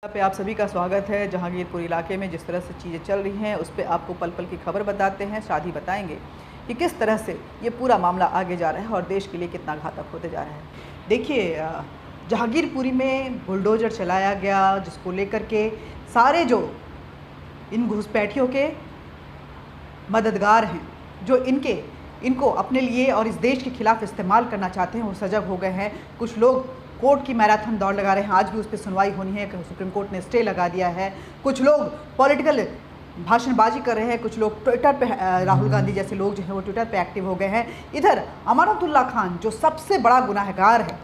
पे आप सभी का स्वागत है। जहांगीरपुर इलाके में जिस तरह से चीज़ें चल रही हैं उस पर आपको पल पल की खबर बताते हैं। साथ ही बताएंगे कि किस तरह से ये पूरा मामला आगे जा रहा है और देश के लिए कितना घातक होते जा रहा है। देखिए, जहांगीरपुरी में बुलडोजर चलाया गया, जिसको लेकर के सारे जो इन घुसपैठियों के मददगार हैं, जो इनको अपने लिए और इस देश के खिलाफ इस्तेमाल करना चाहते हैं, वो सजग हो गए हैं। कुछ लोग कोर्ट की मैराथन दौड़ लगा रहे हैं, आज भी उस पर सुनवाई होनी है। सुप्रीम कोर्ट ने स्टे लगा दिया है। कुछ लोग पॉलिटिकल भाषणबाजी कर रहे हैं, कुछ लोग ट्विटर पे, राहुल गांधी जैसे लोग जो हैं वो ट्विटर पे एक्टिव हो गए हैं। इधर अमानतुल्लाह खान जो सबसे बड़ा गुनाहगार है,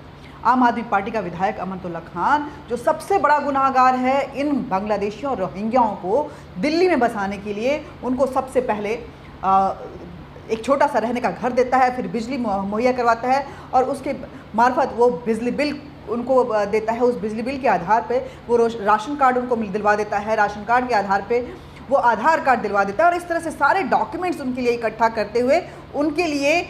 आम आदमी पार्टी का विधायक अमानतुल्लाह खान जो सबसे बड़ा गुनाहगार है, इन बांग्लादेशियों और रोहिंग्याओं को दिल्ली में बसाने के लिए उनको सबसे पहले एक छोटा सा रहने का घर देता है, फिर बिजली मुहैया करवाता है और उसके मार्फत वो बिजली बिल उनको देता है। उस बिजली बिल के आधार पे वो राशन कार्ड उनको दिलवा देता है, राशन कार्ड के आधार पे वो आधार कार्ड दिलवा देता है और इस तरह से सारे डॉक्यूमेंट्स उनके लिए इकट्ठा करते हुए उनके लिए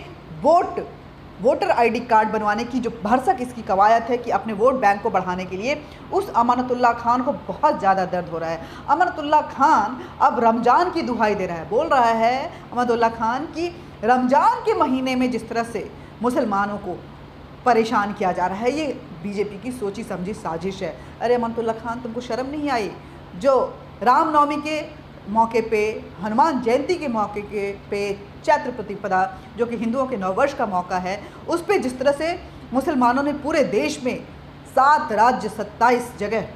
वोटर आईडी कार्ड बनवाने की जो भरसक इसकी कवायद है कि अपने वोट बैंक को बढ़ाने के लिए, उस अमानतुल्लाह खान को बहुत ज़्यादा दर्द हो रहा है। अमानतुल्लाह खान अब रमज़ान की दुहाई दे रहा है, बोल रहा है अमानतुल्लाह खान कि रमज़ान के महीने में जिस तरह से मुसलमानों को परेशान किया जा रहा है, ये बीजेपी की सोची समझी साजिश है। अरे अमानतुल्लाह खान, तुमको शर्म नहीं आई? जो रामनवमी के मौके पे, हनुमान जयंती के मौके पे, चैत्र प्रतिपदा जो कि हिंदुओं के नववर्ष का मौका है, उस पे जिस तरह से मुसलमानों ने पूरे देश में 7 राज्य 27 जगह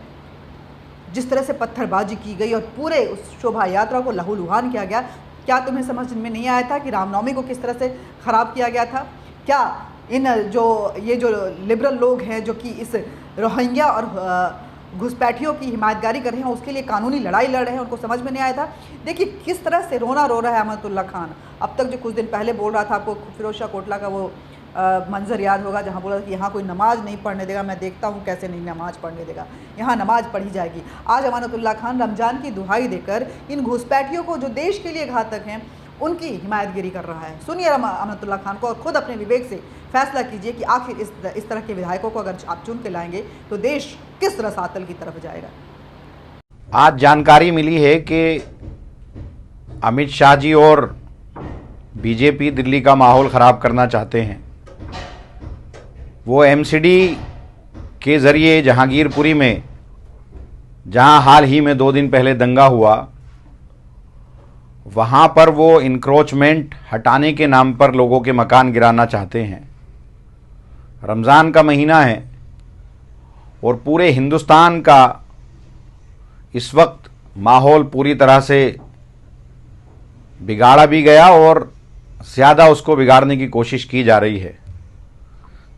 जिस तरह से पत्थरबाजी की गई और पूरे उस शोभा यात्रा को लहूलुहान किया गया, क्या तुम्हें समझ में नहीं आया था कि रामनवमी को किस तरह से ख़राब किया गया था? क्या ये जो लिबरल लोग हैं जो कि इस रोहिंग्या और घुसपैठियों की हिमायतगारी कर रहे हैं, उसके लिए कानूनी लड़ाई लड़ रहे हैं, उनको समझ में नहीं आया था? देखिए किस तरह से रोना रो रहा है अमानतुल्लाह खान। अब तक जो कुछ दिन पहले बोल रहा था, आपको फिरोज शाह कोटला का वो मंजर याद होगा जहाँ बोला था कि यहाँ कोई नमाज नहीं पढ़ने देगा, मैं देखता हूँ कैसे नहीं नमाज पढ़ने देगा, यहाँ नमाज पढ़ी जाएगी। आज अमानतुल्लाह खान रमज़ान की दुहाई देकर इन घुसपैठियों को जो देश के लिए घातक हैं उनकी हिमायतगिरी कर रहा है। सुनिए अमानतुल्लाह खान को और खुद अपने विवेक से फैसला कीजिए कि आखिर इस तरह के विधायकों को अगर आप चुन के लाएंगे तो देश किस तरह सातल की तरफ जाएगा। आज जानकारी मिली है कि अमित शाह जी और बीजेपी दिल्ली का माहौल ख़राब करना चाहते हैं। वो एमसीडी के ज़रिए जहांगीरपुरी में, जहां हाल ही में 2 दिन पहले दंगा हुआ, वहाँ पर वो इंक्रोचमेंट हटाने के नाम पर लोगों के मकान गिराना चाहते हैं। रमज़ान का महीना है और पूरे हिंदुस्तान का इस वक्त माहौल पूरी तरह से बिगाड़ा भी गया और ज़्यादा उसको बिगाड़ने की कोशिश की जा रही है।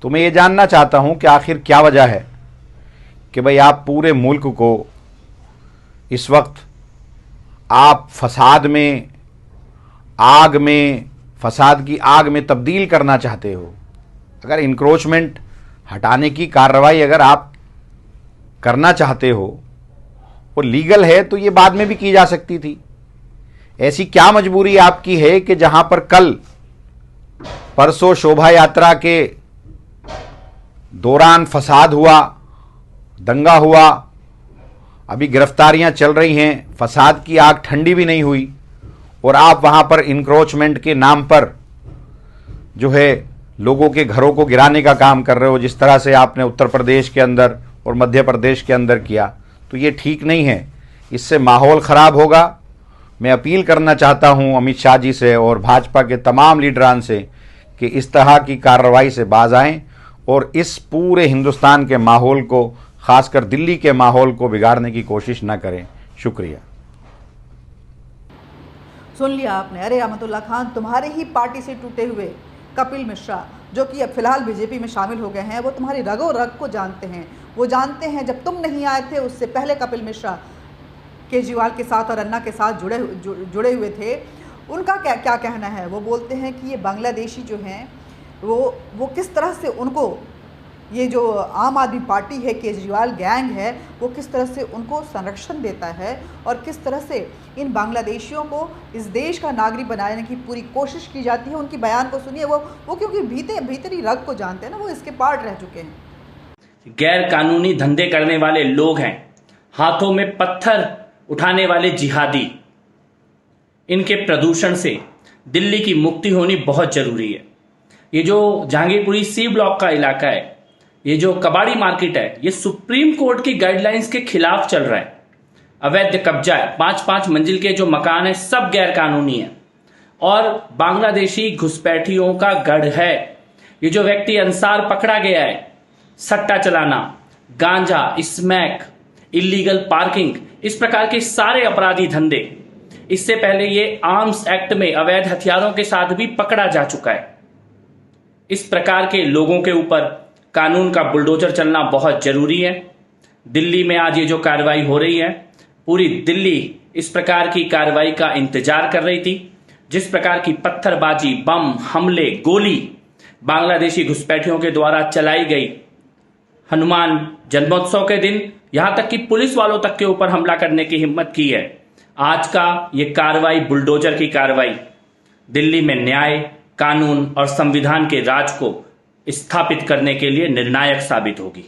तो मैं ये जानना चाहता हूँ कि आखिर क्या वजह है कि भाई आप पूरे मुल्क को इस वक्त आप फसाद की आग में तब्दील करना चाहते हो। अगर इंक्रोचमेंट हटाने की कार्रवाई अगर आप करना चाहते हो और लीगल है तो ये बाद में भी की जा सकती थी। ऐसी क्या मजबूरी आपकी है कि जहां पर कल परसों शोभा यात्रा के दौरान फसाद हुआ, दंगा हुआ, अभी गिरफ्तारियां चल रही हैं, फसाद की आग ठंडी भी नहीं हुई और आप वहां पर इंक्रोचमेंट के नाम पर जो है लोगों के घरों को गिराने का काम कर रहे हो, जिस तरह से आपने उत्तर प्रदेश के अंदर और मध्य प्रदेश के अंदर किया, तो ये ठीक नहीं है। इससे माहौल ख़राब होगा। मैं अपील करना चाहता हूं अमित शाह जी से और भाजपा के तमाम लीडरान से कि इस तरह की कार्रवाई से बाज आएं और इस पूरे हिंदुस्तान के माहौल को, खासकर दिल्ली के माहौल को बिगाड़ने की कोशिश न करें। शुक्रिया। सुन लिया आपने। अरे अमानतुल्लाह खान, तुम्हारी ही पार्टी से टूटे हुए कपिल मिश्रा जो कि अब फिलहाल बीजेपी में शामिल हो गए हैं, वो तुम्हारी रगों रग को जानते हैं। वो जानते हैं जब तुम नहीं आए थे उससे पहले कपिल मिश्रा केजरीवाल के साथ और अन्ना के साथ जुड़े हुए थे। उनका क्या कहना है? वो बोलते हैं कि ये बांग्लादेशी जो हैं वो किस तरह से उनको, ये जो आम आदमी पार्टी है, केजरीवाल गैंग है, वो किस तरह से उनको संरक्षण देता है और किस तरह से इन बांग्लादेशियों को इस देश का नागरिक बनाने की पूरी कोशिश की जाती है। उनकी बयान को सुनिए। वो क्योंकि भीतरी रग को जानते हैं ना, वो इसके पार्ट रह चुके हैं। गैर कानूनी धंधे करने वाले लोग हैं, हाथों में पत्थर उठाने वाले जिहादी, इनके प्रदूषण से दिल्ली की मुक्ति होनी बहुत जरूरी है। ये जो जहांगीरपुरी सी ब्लॉक का इलाका है, ये जो कबाड़ी मार्केट है, ये सुप्रीम कोर्ट की गाइडलाइंस के खिलाफ चल रहा है। अवैध कब्जा है, 5-5 मंजिल के जो मकान है सब गैर कानूनी है और बांग्लादेशी घुसपैठियों का गढ़ है। ये जो व्यक्ति अंसार पकड़ा गया है, सट्टा चलाना, गांजा, स्मैक, इलीगल पार्किंग, इस प्रकार के सारे अपराधी धंधे, इससे पहले ये आर्म्स एक्ट में अवैध हथियारों के साथ भी पकड़ा जा चुका है। इस प्रकार के लोगों के ऊपर कानून का बुलडोजर चलना बहुत जरूरी है। दिल्ली में आज ये जो कार्रवाई हो रही है, पूरी दिल्ली इस प्रकार की कार्रवाई का इंतजार कर रही थी। जिस प्रकार की पत्थरबाजी, बम, हमले, गोली बांग्लादेशी घुसपैठियों के द्वारा चलाई गई हनुमान जन्मोत्सव के दिन, यहां तक कि पुलिस वालों तक के ऊपर हमला करने की हिम्मत की है। आज का ये कार्रवाई, बुलडोजर की कार्रवाई, दिल्ली में न्याय, कानून और संविधान के राज को स्थापित करने के लिए निर्णायक साबित होगी।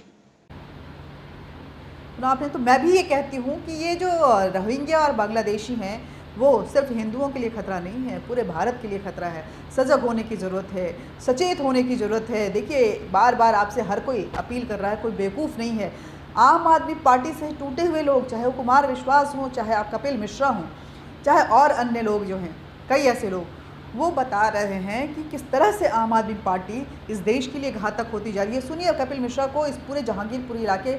आपने तो मैं भी ये कहती हूँ कि ये जो रोहिंग्या और बांग्लादेशी हैं वो सिर्फ हिंदुओं के लिए खतरा नहीं है, पूरे भारत के लिए खतरा है। सजग होने की ज़रूरत है, सचेत होने की ज़रूरत है। देखिए, बार बार आपसे हर कोई अपील कर रहा है, कोई बेवकूफ़ नहीं है। आम आदमी पार्टी से टूटे हुए लोग, चाहे वो कुमार विश्वास हों, चाहे आप कपिल मिश्रा हों, चाहे और अन्य लोग जो हैं, कई ऐसे लोग, वो बता रहे हैं कि किस तरह से आम आदमी पार्टी इस देश के लिए घातक होती जा रही है। सुनिए कपिल मिश्रा को, इस पूरे जहांगीरपुरी इलाके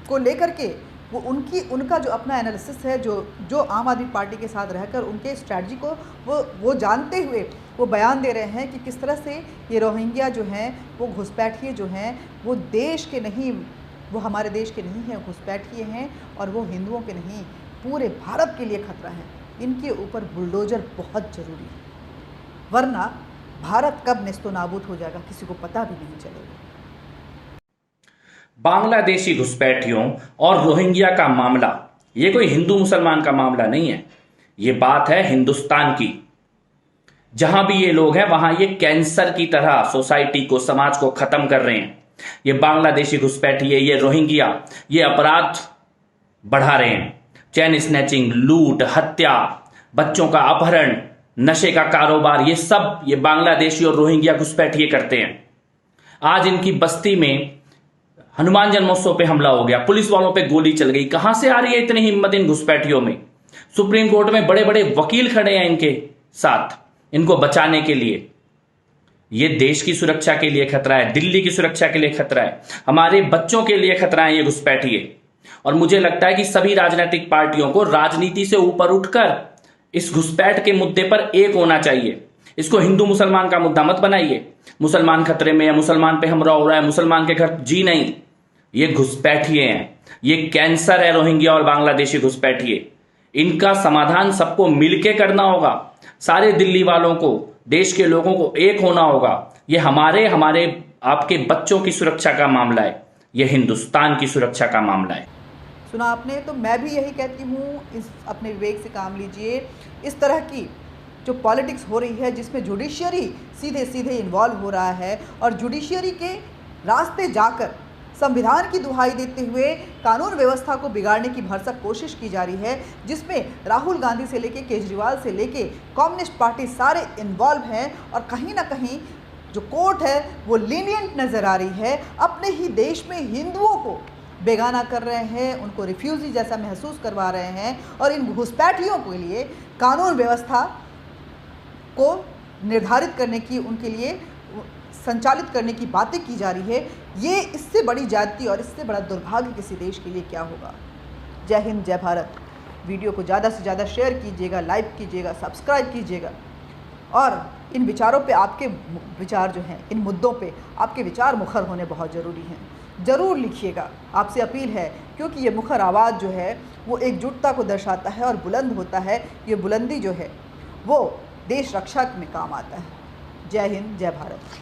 को लेकर के वो उनका जो अपना एनालिसिस है, जो आम आदमी पार्टी के साथ रहकर उनके स्ट्रैटेजी को वो जानते हुए वो बयान दे रहे हैं कि किस तरह से ये रोहिंग्या जो हैं, वो घुसपैठिए जो हैं, वो देश के नहीं, वो हमारे देश के नहीं हैं, घुसपैठिए हैं और वो हिंदुओं के नहीं, पूरे भारत के लिए खतरा है। इनके ऊपर बुलडोजर बहुत ज़रूरी है, वरना भारत कब नेस्तो नाबूद हो जाएगा किसी को पता भी नहीं चलेगा। बांग्लादेशी घुसपैठियों और रोहिंग्या का मामला ये कोई हिंदू मुसलमान का मामला नहीं है, ये बात है हिंदुस्तान की। जहां भी ये लोग हैं वहां ये कैंसर की तरह सोसाइटी को, समाज को खत्म कर रहे हैं। ये बांग्लादेशी घुसपैठिए, ये रोहिंग्या, ये अपराध बढ़ा रहे हैं। चैन स्नैचिंग, लूट, हत्या, बच्चों का अपहरण, नशे का कारोबार, ये सब ये बांग्लादेशी और रोहिंग्या घुसपैठिए करते हैं। आज इनकी बस्ती में हनुमान जन्मोत्सव पे हमला हो गया, पुलिस वालों पे गोली चल गई। कहां से आ रही है इतनी हिम्मत इन घुसपैठियों में? सुप्रीम कोर्ट में बड़े बड़े वकील खड़े हैं इनके साथ, इनको बचाने के लिए। ये देश की सुरक्षा के लिए खतरा है, दिल्ली की सुरक्षा के लिए खतरा है, हमारे बच्चों के लिए खतरा है ये घुसपैठिए। और मुझे लगता है कि सभी राजनीतिक पार्टियों को राजनीति से ऊपर उठकर इस घुसपैठ के मुद्दे पर एक होना चाहिए। इसको हिंदू मुसलमान का मुद्दा मत बनाइए, मुसलमान खतरे में है, मुसलमान पे हमला हो रहा है, मुसलमान के घर जी नहीं। ये घुसपैठिए हैं, ये कैंसर है रोहिंग्या और बांग्लादेशी घुसपैठिए। इनका समाधान सबको मिलके करना होगा, सारे दिल्ली वालों को, देश के लोगों को एक होना होगा। ये हमारे आपके बच्चों की सुरक्षा का मामला है, ये हिंदुस्तान की सुरक्षा का मामला है। सुना आपने, तो मैं भी यही कहती हूँ, इस अपने विवेक से काम लीजिए। इस तरह की जो पॉलिटिक्स हो रही है जिसमें जुडिशियरी सीधे सीधे इन्वॉल्व हो रहा है और जुडिशियरी के रास्ते जाकर संविधान की दुहाई देते हुए कानून व्यवस्था को बिगाड़ने की भरसक कोशिश की जा रही है, जिसमें राहुल गांधी से लेके केजरीवाल से लेके कम्युनिस्ट पार्टी सारे इन्वॉल्व हैं। और कहीं ना कहीं जो कोर्ट है वो लीनियंट नज़र आ रही है, अपने ही देश में हिंदुओं को बेगाना कर रहे हैं, उनको रिफ्यूजी जैसा महसूस करवा रहे हैं और इन घुसपैठियों के लिए कानून व्यवस्था को निर्धारित करने की, उनके लिए संचालित करने की बातें की जा रही है। ये इससे बड़ी ज्यादती और इससे बड़ा दुर्भाग्य किसी देश के लिए क्या होगा। जय हिंद, जय भारत। वीडियो को ज़्यादा से ज़्यादा शेयर कीजिएगा, लाइक कीजिएगा, सब्सक्राइब कीजिएगा और इन विचारों पे, आपके विचार जो हैं, इन मुद्दों पे आपके विचार मुखर होने बहुत ज़रूरी हैं। ज़रूर लिखिएगा, आपसे अपील है, क्योंकि ये मुखर आवाज़ जो है वो एकजुटता को दर्शाता है और बुलंद होता है। ये बुलंदी जो है वो देश रक्षा में काम आता है। जय हिंद, जय भारत।